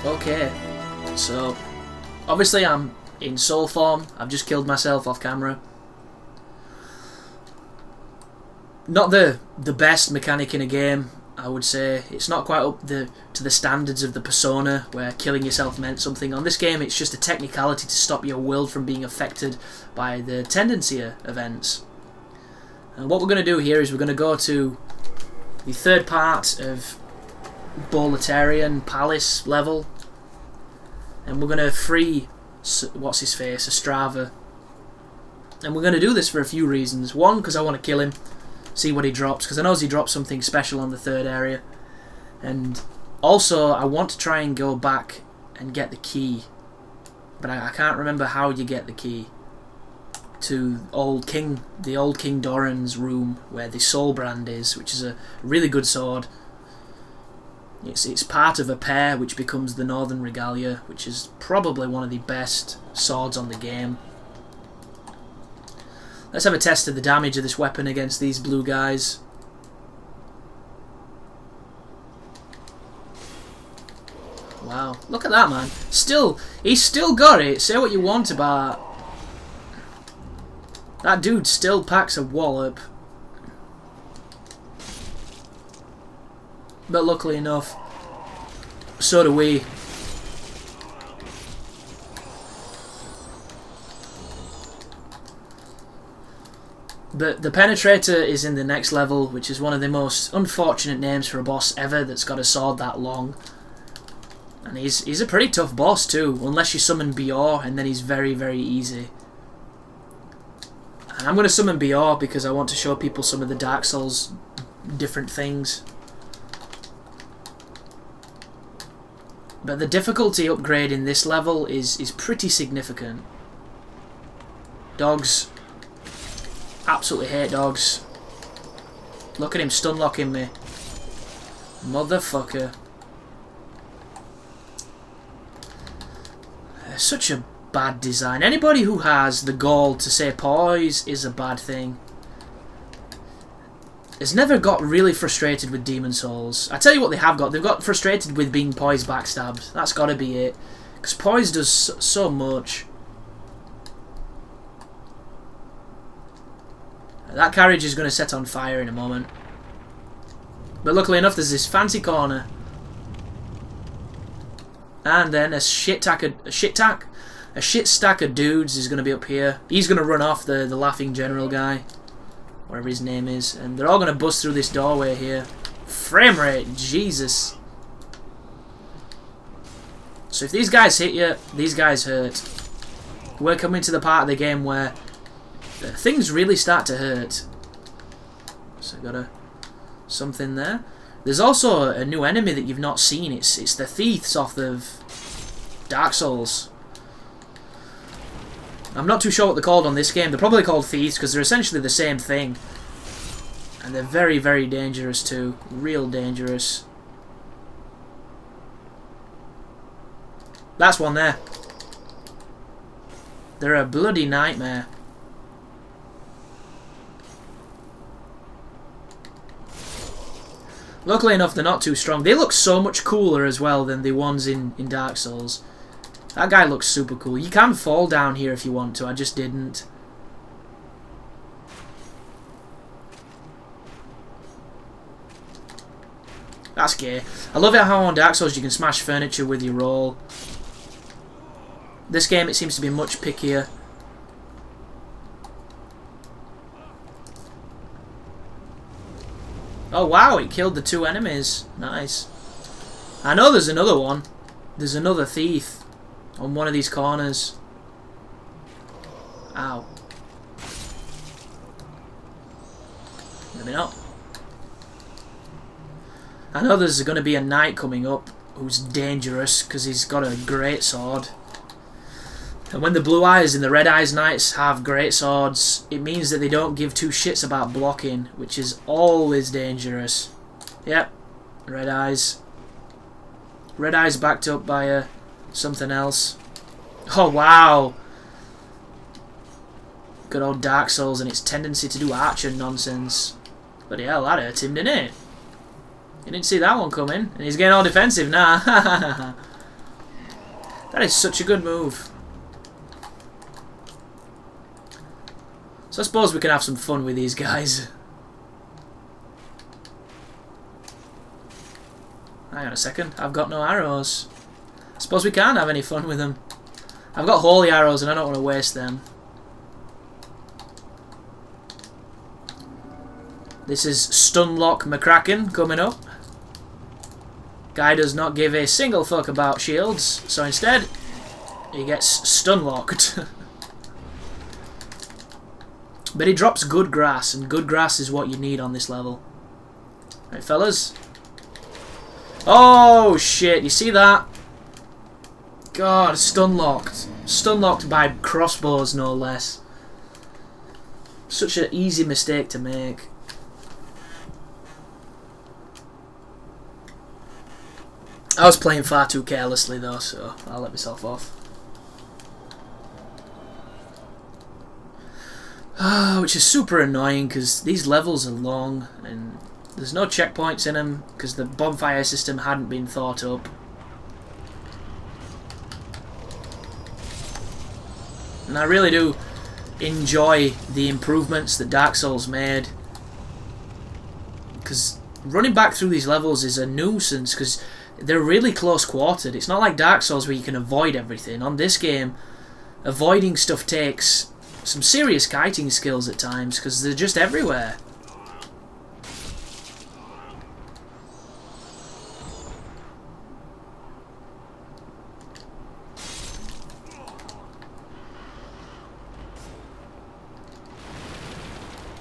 Okay, so obviously I'm in soul form. I've just killed myself off camera. Not the best mechanic in a game, I would say. It's not quite up to the standards of the Persona, where killing yourself meant something. On this game, it's just a technicality to stop your world from being affected by the tendency events. And what we're going to do here is we're going to go to the third part of Boletarian Palace level, and we're going to free what's his face, Ostrava. And we're going to do this for a few reasons. One, because I want to kill him, see what he drops, because I know he drops something special on the third area. And also, I want to try and go back and get the key, but I can't remember how you get the key to the old King Doran's room where the Soul Brand is, which is a really good sword. It's part of a pair which becomes the Northern Regalia, which is probably one of the best swords on the game. Let's have a test of the damage of this weapon against these blue guys. Wow, look at that, man. He's still got it. Say what you want about that dude, still packs a wallop. But luckily enough, so do we. But the Penetrator is in the next level, which is one of the most unfortunate names for a boss ever that's got a sword that long. And he's a pretty tough boss too, unless you summon Bior, and then he's very, very easy. And I'm going to summon Bior because I want to show people some of the Dark Souls different things. But the difficulty upgrade in this level is pretty significant. Dogs. Absolutely hate dogs. Look at him stun locking me. Motherfucker. Such a bad design. Anybody who has the gall to say poise is a bad thing has never got really frustrated with Demon Souls. I tell you what they have got. They've got frustrated with being poise backstabbed. That's got to be it. Because poise does so much. That carriage is going to set on fire in a moment. But luckily enough, there's this fancy corner. And then a shit stack of dudes is going to be up here. He's going to run off the laughing general guy, whatever his name is, and they're all going to bust through this doorway here. Frame rate, Jesus. So if these guys hit you, these guys hurt. We're coming to the part of the game where things really start to hurt. So got something there. There's also a new enemy that you've not seen. It's the thieves off of Dark Souls. I'm not too sure what they're called on this game. They're probably called thieves because they're essentially the same thing. And they're very, very dangerous too. Real dangerous. That's one there. They're a bloody nightmare. Luckily enough, they're not too strong. They look so much cooler as well than the ones in Dark Souls. That guy looks super cool. You can fall down here if you want to. I just didn't. That's gay. I love it how on Dark Souls you can smash furniture with your roll. This game it seems to be much pickier. Oh wow, it killed the two enemies. Nice. I know there's another one. There's another thief on one of these corners. Ow. Let me know. I know there's going to be a knight coming up who's dangerous because he's got a great sword. And when the Blue Eyes and the Red Eyes Knights have great swords, it means that they don't give two shits about blocking, which is always dangerous. Yep, Red Eyes. Red Eyes backed up by something else. Oh wow! Good old Dark Souls and its tendency to do archer nonsense. Bloody hell, that hurt him, didn't it? You didn't see that one coming, and he's getting all defensive now. That is such a good move. So I suppose we can have some fun with these guys. Hang on a second, I've got no arrows. I suppose we can't have any fun with them. I've got holy arrows and I don't want to waste them. This is Stunlock McCracken coming up. Guy does not give a single fuck about shields, so instead he gets stunlocked. But he drops good grass, and good grass is what you need on this level. Right, fellas? Oh shit, you see that? God, stunlocked. Stunlocked by crossbows, no less. Such an easy mistake to make. I was playing far too carelessly though, so I'll let myself off. Which is super annoying because these levels are long and there's no checkpoints in them because the bonfire system hadn't been thought up. And I really do enjoy the improvements that Dark Souls made, because running back through these levels is a nuisance because they're really close quartered. It's not like Dark Souls where you can avoid everything. On this game, avoiding stuff takes some serious kiting skills at times because they're just everywhere.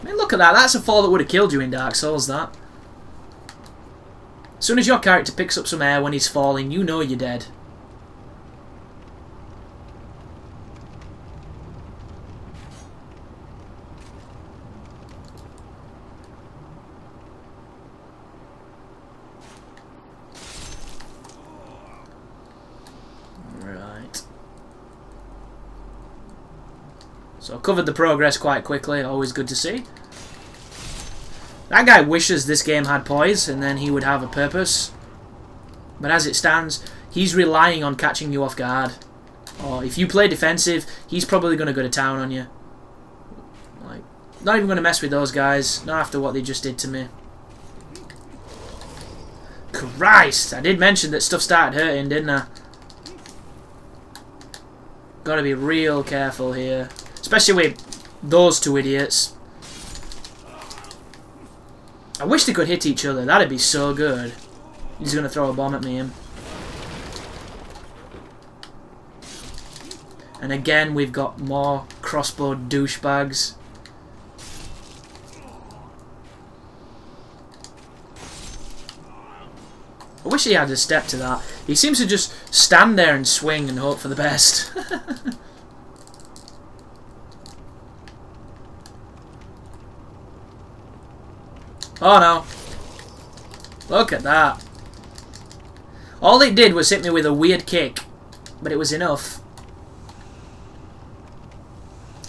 I mean, look at that. That's a fall that would have killed you in Dark Souls, that. As soon as your character picks up some air when he's falling, you know you're dead. Right. So covered the progress quite quickly, always good to see. That guy wishes this game had poise and then he would have a purpose. But as it stands, he's relying on catching you off guard. Or if you play defensive, he's probably going to go to town on you. Like, not even going to mess with those guys, not after what they just did to me. Christ! I did mention that stuff started hurting, didn't I? Gotta be real careful here. Especially with those two idiots. I wish they could hit each other. That'd be so good. He's going to throw a bomb at me. And again, we've got more crossbow douchebags. I wish he had a step to that. He seems to just stand there and swing and hope for the best. Oh no. Look at that. All it did was hit me with a weird kick, but it was enough.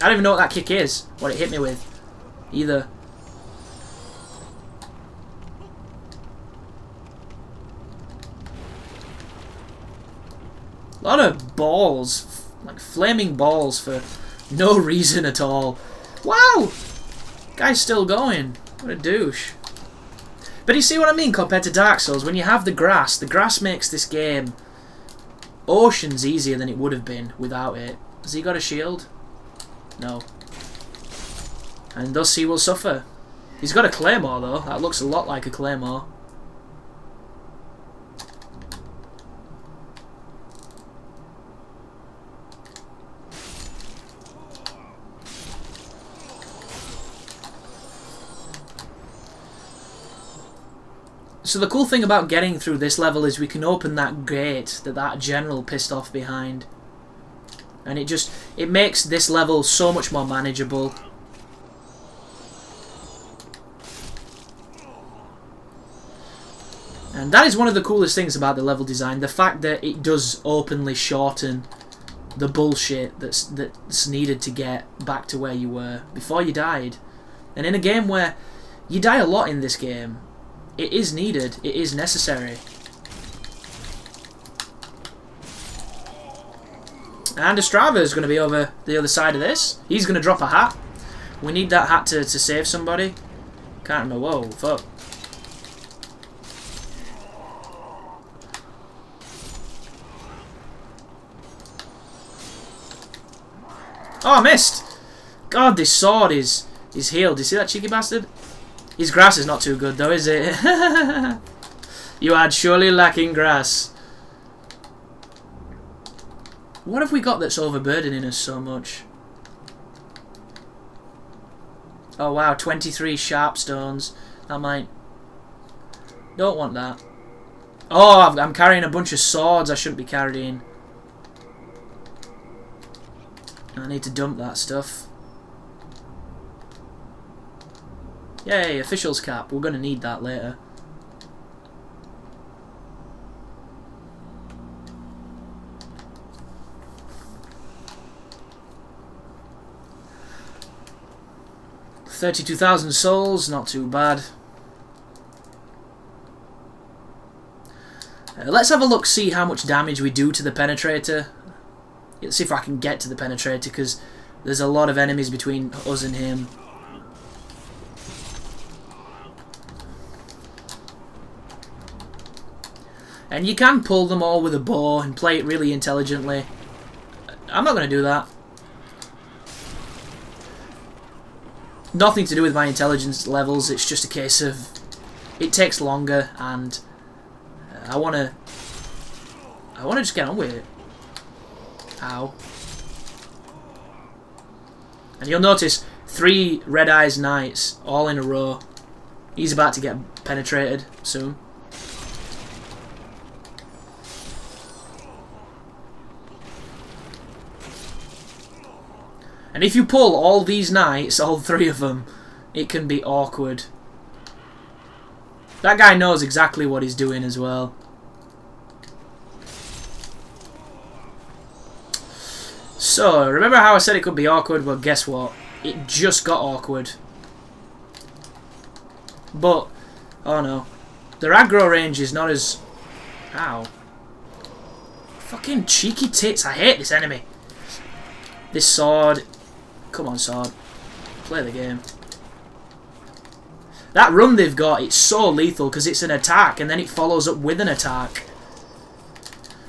I don't even know what that kick is, what it hit me with, either. A lot of balls, like flaming balls for no reason at all. Wow! Guy's still going. What a douche. But you see what I mean compared to Dark Souls? When you have the grass makes this game oceans easier than it would have been without it. Has he got a shield? No. And thus he will suffer. He's got a claymore though. That looks a lot like a claymore. So the cool thing about getting through this level is we can open that gate that general pissed off behind. And it makes this level so much more manageable. And that is one of the coolest things about the level design, the fact that it does openly shorten the bullshit that's needed to get back to where you were before you died. And in a game where you die a lot in this game, it is needed, it is necessary. And Estrava is going to be over the other side of this. He's going to drop a hat. We need that hat to save somebody. Can't remember. Whoa, fuck. Oh, I missed! God, this sword is healed. Do you see that cheeky bastard? His grass is not too good though, is it? You are surely lacking grass. What have we got that's overburdening us so much? Oh wow, 23 sharp stones. That might... Don't want that. Oh, I'm carrying a bunch of swords I shouldn't be carrying. I need to dump that stuff. Yay, official's cap. We're going to need that later. $32,000 souls, not too bad. Let's have a look, see how much damage we do to the Penetrator. Let's see if I can get to the Penetrator, because there's a lot of enemies between us and him. And you can pull them all with a bow and play it really intelligently. I'm not going to do that. Nothing to do with my intelligence levels, it's just a case of it takes longer and I want to just get on with it. Ow. And you'll notice 3 Red Eyes Knights all in a row. He's about to get penetrated soon. And if you pull all these knights, all 3 of them, it can be awkward. That guy knows exactly what he's doing as well. So, remember how I said it could be awkward? Well, guess what? It just got awkward. But, oh no. Their aggro range is not as... Ow. Fucking cheeky tits. I hate this enemy. This sword... Come on, sword. Play the game. That run they've got, it's so lethal because it's an attack and then it follows up with an attack.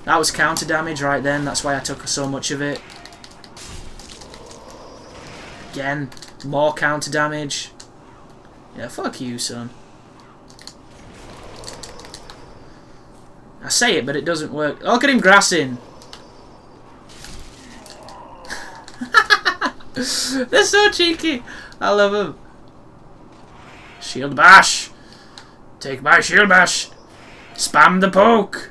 That was counter damage right then, that's why I took so much of it. Again, more counter damage. Yeah, fuck you, son. I say it, but it doesn't work. Look at him grassing. They're so cheeky. I love them. Shield bash. Take my shield bash. Spam the poke.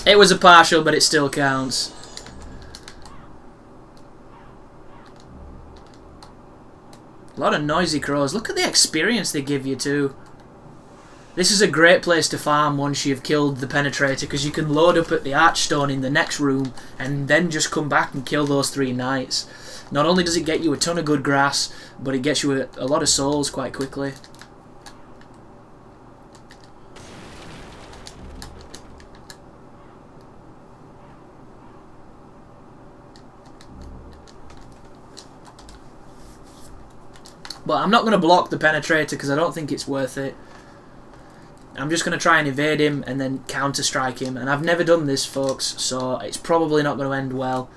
It was a partial, but it still counts. A lot of noisy crows. Look at the experience they give you too. This is a great place to farm once you've killed the Penetrator, because you can load up at the Archstone in the next room and then just come back and kill those 3 knights. Not only does it get you a ton of good grass, but it gets you a lot of souls quite quickly. But I'm not going to block the Penetrator because I don't think it's worth it. I'm just going to try and evade him and then counter-strike him. And I've never done this, folks, so it's probably not going to end well.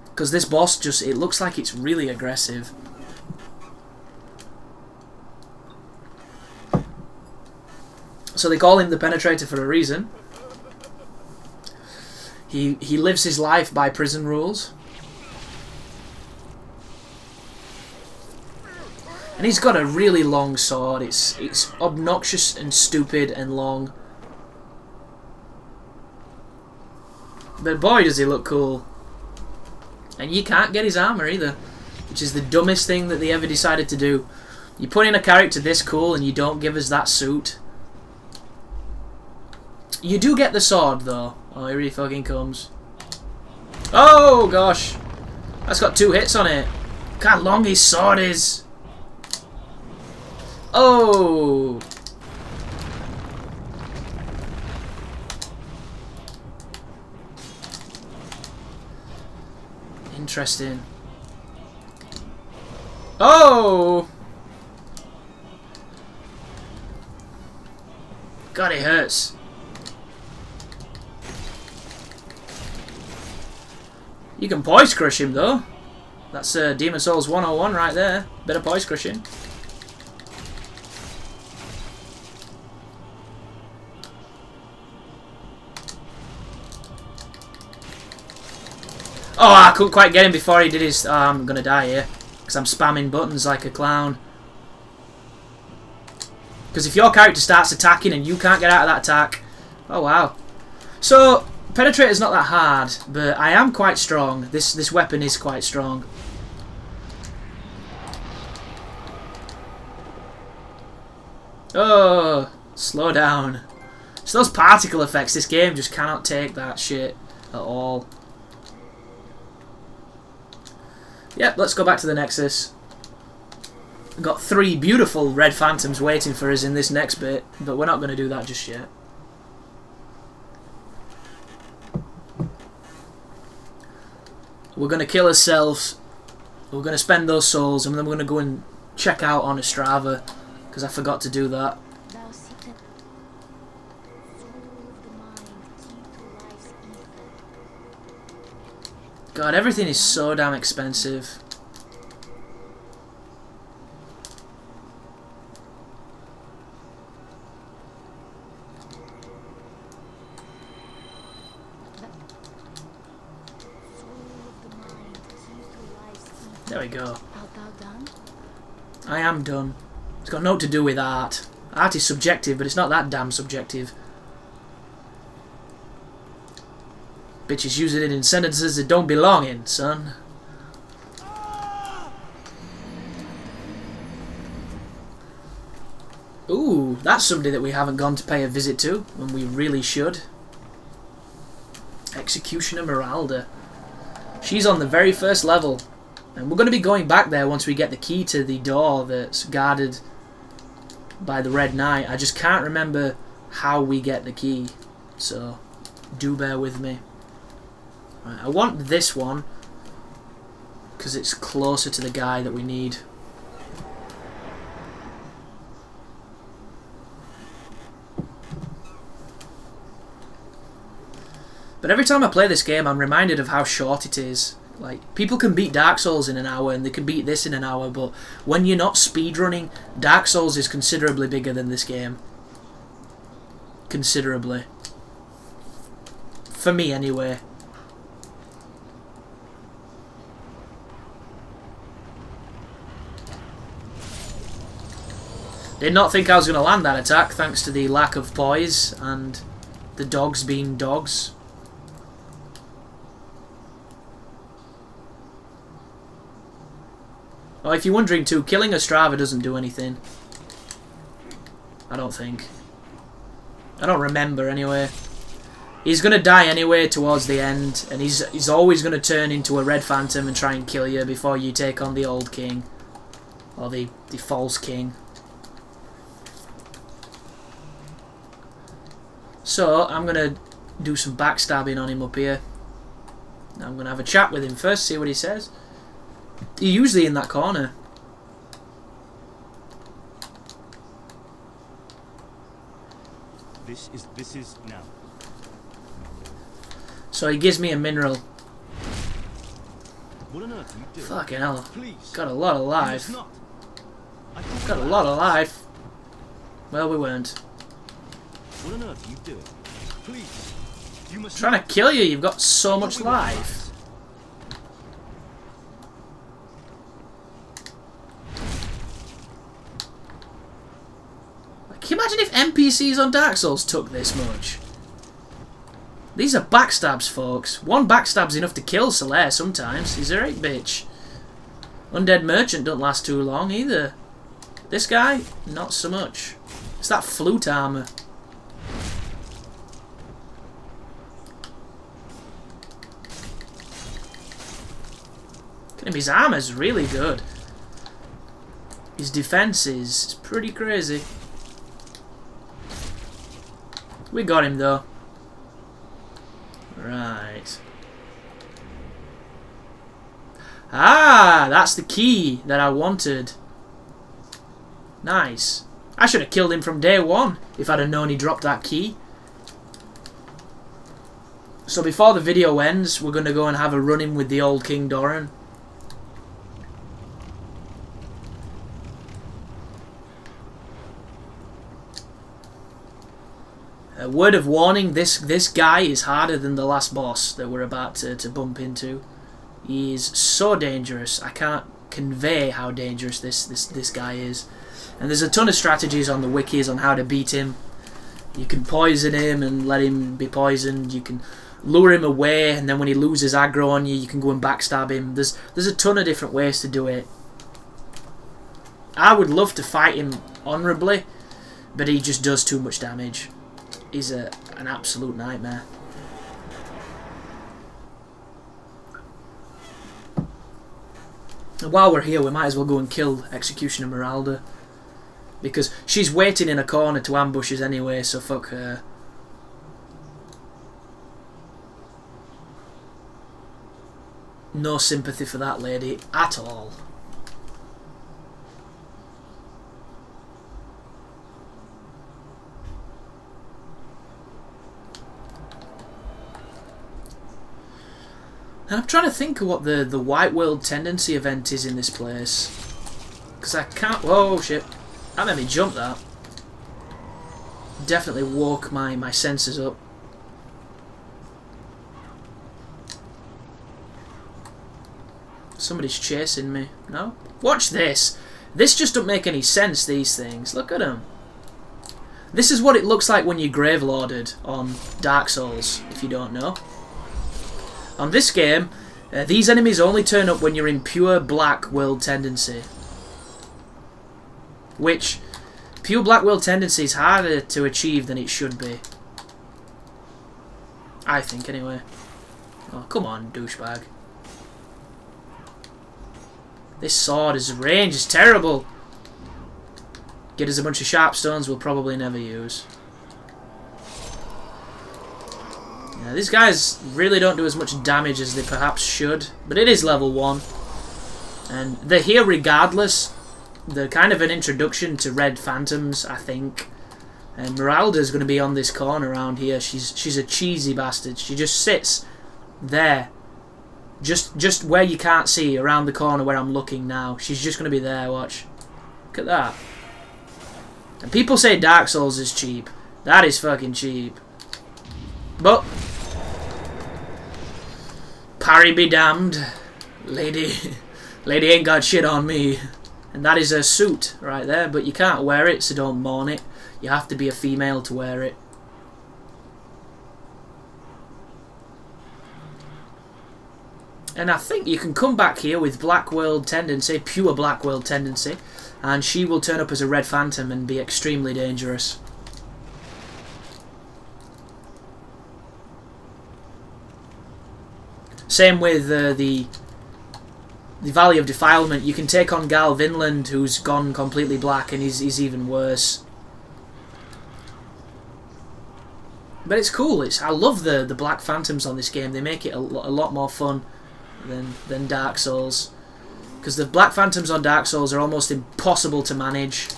Because this boss just, it looks like it's really aggressive. So they call him the Penetrator for a reason. He lives his life by prison rules. And he's got a really long sword. It's obnoxious and stupid and long. But boy does he look cool. And you can't get his armor either, which is the dumbest thing that they ever decided to do. You put in a character this cool and you don't give us that suit. You do get the sword though. Oh, here he fucking comes. Oh gosh. That's got 2 hits on it. Look how long his sword is. Oh! Interesting. Oh! God, it hurts. You can poise crush him though. That's Demon Souls 101 right there. Bit of poise crushing. Oh, I couldn't quite get him before he did his... Oh, I'm gonna die here. Because I'm spamming buttons like a clown. Because if your character starts attacking and you can't get out of that attack... Oh, wow. So, Penetrator's not that hard, but I am quite strong. This weapon is quite strong. Oh, slow down. It's those particle effects. This game just cannot take that shit at all. Yep, let's go back to the Nexus. We've got 3 beautiful red phantoms waiting for us in this next bit, but we're not going to do that just yet. We're going to kill ourselves. We're going to spend those souls, and then we're going to go and check out on Ostrava, because I forgot to do that. God, everything is so damn expensive. There we go. I am done. It's got naught to do with art. Art is subjective, but it's not that damn subjective. Bitches using it in sentences that don't belong in, son. Ooh, that's somebody that we haven't gone to pay a visit to, when we really should. Executioner Meralda. She's on the very first level. And we're going to be going back there once we get the key to the door that's guarded by the Red Knight. I just can't remember how we get the key. So, do bear with me. Right, I want this one because it's closer to the guy that we need. But every time I play this game, I'm reminded of how short it is. Like, people can beat Dark Souls in an hour and they can beat this in an hour, but when you're not speedrunning, Dark Souls is considerably bigger than this game. Considerably. For me, anyway. Did not think I was going to land that attack, thanks to the lack of poise and the dogs being dogs. Oh, if you're wondering too, killing Ostrava doesn't do anything. I don't think. I don't remember anyway. He's going to die anyway towards the end, and he's always going to turn into a red phantom and try and kill you before you take on the old king. Or the false king. So, I'm going to do some backstabbing on him up here. I'm going to have a chat with him first, see what he says. He's usually in that corner. This is now. So he gives me a mineral. What on earth are you doing? Fucking hell. Please. Got a lot of life. Got a lot of life. Well, we weren't. What on earth are you doing? Please. You must Trying to kill you, you've got so much life. Can you imagine if NPCs on Dark Souls took this much? These are backstabs, folks. One backstab's enough to kill Solaire sometimes. He's a right bitch. Undead Merchant don't last too long either. This guy, not so much. It's that flute armor. His armor's really good. His defense is pretty crazy. We got him though. Right. Ah, that's the key that I wanted. Nice. I should have killed him from day one if I'd have known he dropped that key. So before the video ends, we're going to go and have a run-in with the old King Doran. A word of warning, this guy is harder than the last boss that we're about to bump into. He is so dangerous. I can't convey how dangerous this guy is. And there's a ton of strategies on the wikis on how to beat him. You can poison him and let him be poisoned. You can lure him away, and then when he loses aggro on you, you can go and backstab him. There's a ton of different ways to do it. I would love to fight him honourably, but he just does too much damage. He's an absolute nightmare. And while we're here, we might as well go and kill Executioner Meralda, because she's waiting in a corner to ambush us anyway, so fuck her. No sympathy for that lady at all. And I'm trying to think of what the White World Tendency event is in this place. Because I can't... Whoa, shit. That made me jump, that. Definitely woke my senses up. Somebody's chasing me. No? Watch this. This just don't make any sense, these things. Look at them. This is what it looks like when you're Gravelorded on Dark Souls, if you don't know. On this game, these enemies only turn up when you're in pure Black World Tendency. Which, pure Black World Tendency is harder to achieve than it should be. I think, anyway. Oh, come on, douchebag. This sword, his range is terrible. Get us a bunch of sharp stones we'll probably never use. Yeah, these guys really don't do as much damage as they perhaps should, but it is level 1. And they're here regardless. They're kind of an introduction to Red Phantoms, I think. And Meralda's going to be on this corner around here. She's a cheesy bastard. She just sits there. Just where you can't see, around the corner where I'm looking now. She's just going to be there, watch. Look at that. And people say Dark Souls is cheap. That is fucking cheap. But parry be damned. Lady ain't got shit on me. And that is her suit right there, but you can't wear it, so don't mourn it. You have to be a female to wear it. And I think you can come back here with Black World Tendency, pure Black World Tendency, and she will turn up as a Red Phantom and be extremely dangerous. Same with the Valley of Defilement. You can take on Gal Vinland, who's gone completely black, and he's even worse. But it's cool. I love the Black Phantoms on this game. They make it a lot more fun than Dark Souls, because the Black Phantoms on Dark Souls are almost impossible to manage.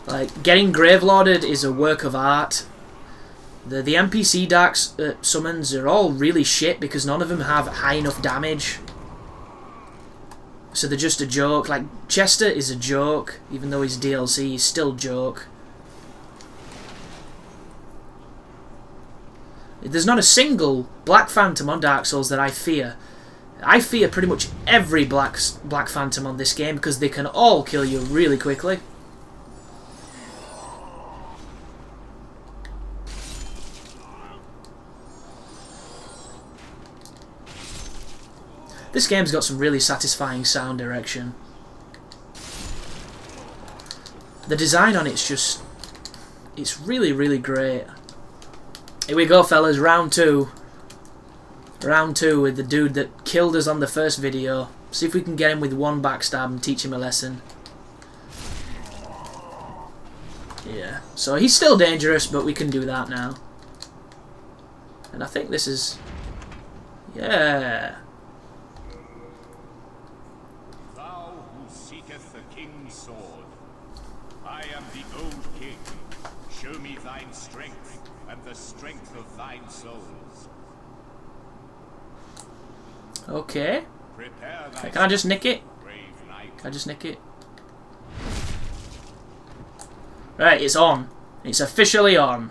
Like, getting Gravelorded is a work of art. The NPC Dark summons are all really shit because none of them have high enough damage. So they're just a joke. Like, Chester is a joke, even though he's DLC, he's still a joke. There's not a single Black Phantom on Dark Souls that I fear. I fear pretty much every Black Phantom on this game because they can all kill you really quickly. This game's got some really satisfying sound direction. The design on it's just... it's really, really great. Here we go, fellas, round 2. Round 2 with the dude that killed us on the first video. See if we can get him with one backstab and teach him a lesson. Yeah, so he's still dangerous, but we can do that now. And I think this is... yeah... thine strength and the strength of thine souls. Okay. Prepare Can I just nick it? brave knight. Can I just nick it? Right, it's on. It's officially on.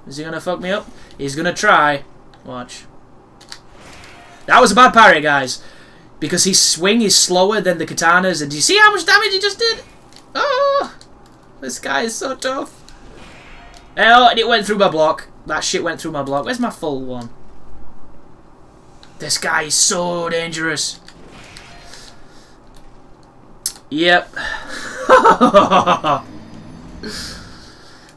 Is he gonna fuck me up? He's gonna try. Watch. That was a bad parry, guys. Because his swing is slower than the katanas. And do you see how much damage he just did? Oh! This guy is so tough. Oh, and it went through my block. That shit went through my block. Where's my full one? This guy is so dangerous. Yep.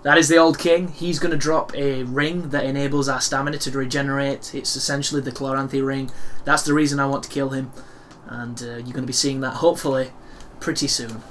That is the old king. He's going to drop a ring that enables our stamina to regenerate. It's essentially the Chloranthy ring. That's the reason I want to kill him. And you're going to be seeing that hopefully pretty soon.